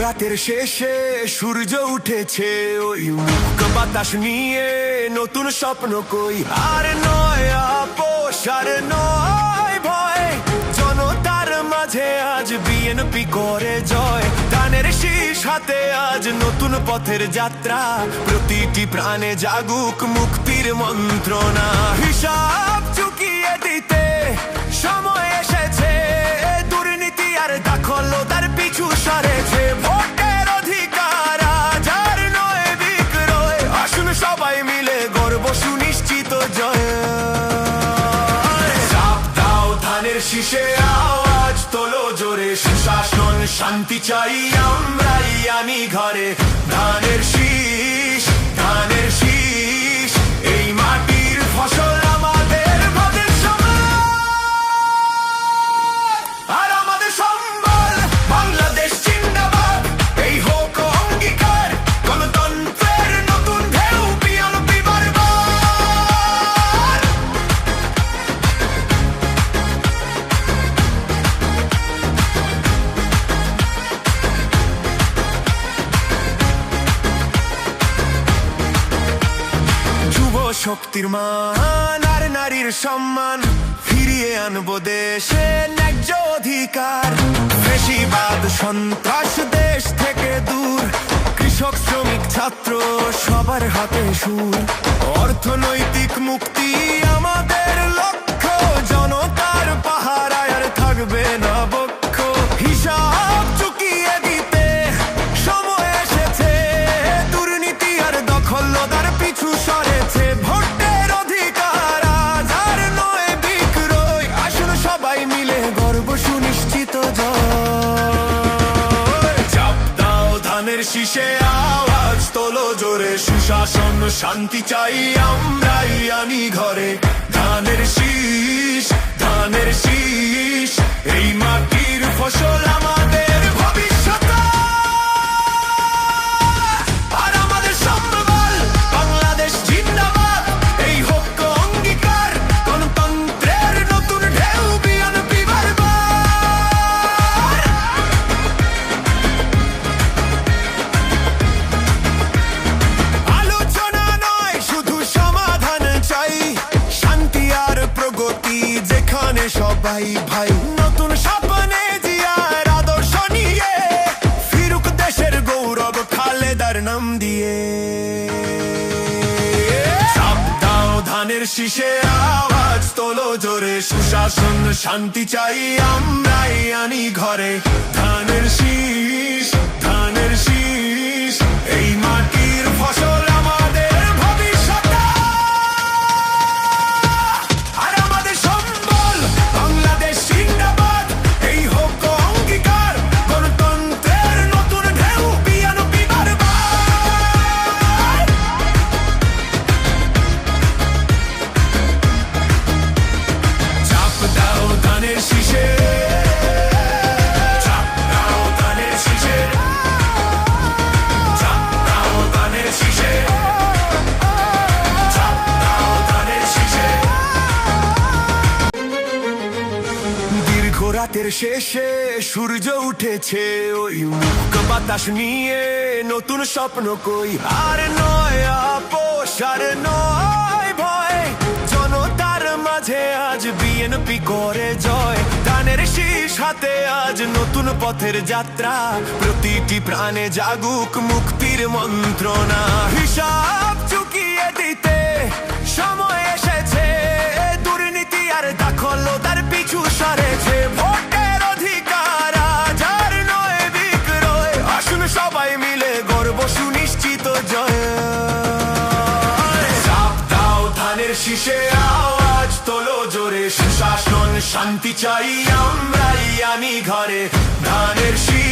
রাতের শেষে সূর্য উঠেছে, ওই মুখ বাতাস নিয়ে নতুন স্বপ্ন কই। আর নয় আপোষ, আর নয় ভয়, জনতার মাঝে আজ বিএনপি করে জয়। ধানের শীষ হাতে আজ নতুন পথের যাত্রা, প্রতিটি প্রাণে জাগুক মুক্তির মন্ত্রণা। হিসাব চুকিয়ে দিতে সময় এসেছে, দুর্নীতি আর দখলদার পিছু সরেছে। ভোটের অধিকার আজ আর নয় বিক্রয়, আসুন সবাই মিলে গর্ব সুনিশ্চিত জয়। চাপ দাও ধানের শীষে, আওয়াজ তোলো জোরে, সুশাসন শান্তি চাই আমরাই আনি ঘরে। ধানের শীষ, ধানের শীষ, এই মাটির ফসল আমাদের ভবিষ্যৎ আর আমাদের সম্বল। বাংলাদেশ জিন্দাবাদ, এই হোক অঙ্গীকার, গণতন্ত্রের নতুন ঢেউ বিএনপি বারবার। যুব শক্তির মান আর নারীর সম্মান, ফিরিয়ে আনবো দেশে ন্যায্য অধিকার। বেশিবাদ সন্ত্রাস দেশ থেকে দূর, কৃষক শ্রমিক ছাত্র সবার হাতে সুর। অর্থনৈতিক মুক্তি আমাদের লক্ষ্য, জনতার পাহারায় আর থাকবে না বক্ষ। হিসাব চুকিয়ে দিতে সময় এসেছে, দুর্নীতি আর দখলদার পিছু সরেছে। ভোটের অধিকার আজ আর নয় বিক্রয়, আসুন সবাই মিলে গর্ব সুনিশ্চিত জয়। চাপ দাও ধানের শীষে, আওয়াজ তোলো জোরে, সুশাসন শান্তি চাই আমরাই আনি ঘরে। ধানের শীষ, ধানের শীষ, এই মাটির ফসল আমাদের ভবিষ্যৎ আর আমাদের সম্বল। বাংলাদেশ জিন্দাবাদ, এই হোক অঙ্গীকার, গণতন্ত্রের নতুন ঢেউ বিএনপি বারবার। আলোচনা নয় শুধু সমাধান চাই, শান্তি আর প্রগতি যেখানে সবাই ভাই। নতুন স্বপ্নে জিয়ার আদর্শ নিয়ে, ফিরুক দেশের গৌরব খালেদার নাম দিয়ে। চাপ দাও ধানের শীষে, আওয়াজ তোলো জোরে, সুশাসন শান্তি চাই আমরাই আনি ঘরে। ধানের শীষ, ধানের শীষ, এই মাটির ফসল আমাদের ভবিষ্যৎ আর আমাদের সম্বল। বাংলাদেশ জিন্দাবাদ, এই হোক অঙ্গীকার, গণতন্ত্রের নতুন ঢেউ বিএনপি বারবার। চাপ দাও ধানের শীষে, চাপ দাও ধানের শীষে, চাপ দাও ধানের শীষে, চাপ দাও ধানের শীষে। দীর্ঘ রাতের শেষে সূর্য উঠেছে, ওই মুখ বাতাস নিয়ে নতুন স্বপ্ন কই। আর নয় আপোষ, আর নয় ভয়, জনতার মাঝে আজ বিএনপি করে জয়। ধানের শীষ হাতে আজ নতুন পথের যাত্রা, প্রতিটি প্রাণে জাগুক মুক্তির মন্ত্রণা। হিসাব চুকিয়ে দিতে সময় এসেছে, দুর্নীতি আর দখলদার পিছু সরেছে। ভোটের অধিকার আজ আর নয় বিক্রয়, আসুন সবাই মিলে গর্ব সুনিশ্চিত জয়। চাপ দাও ধানের শীষে, আওয়াজ তোলো জোরে, সুশাসন শান্তি চাই আমরাই আনি ঘরে। ধানের শীষ।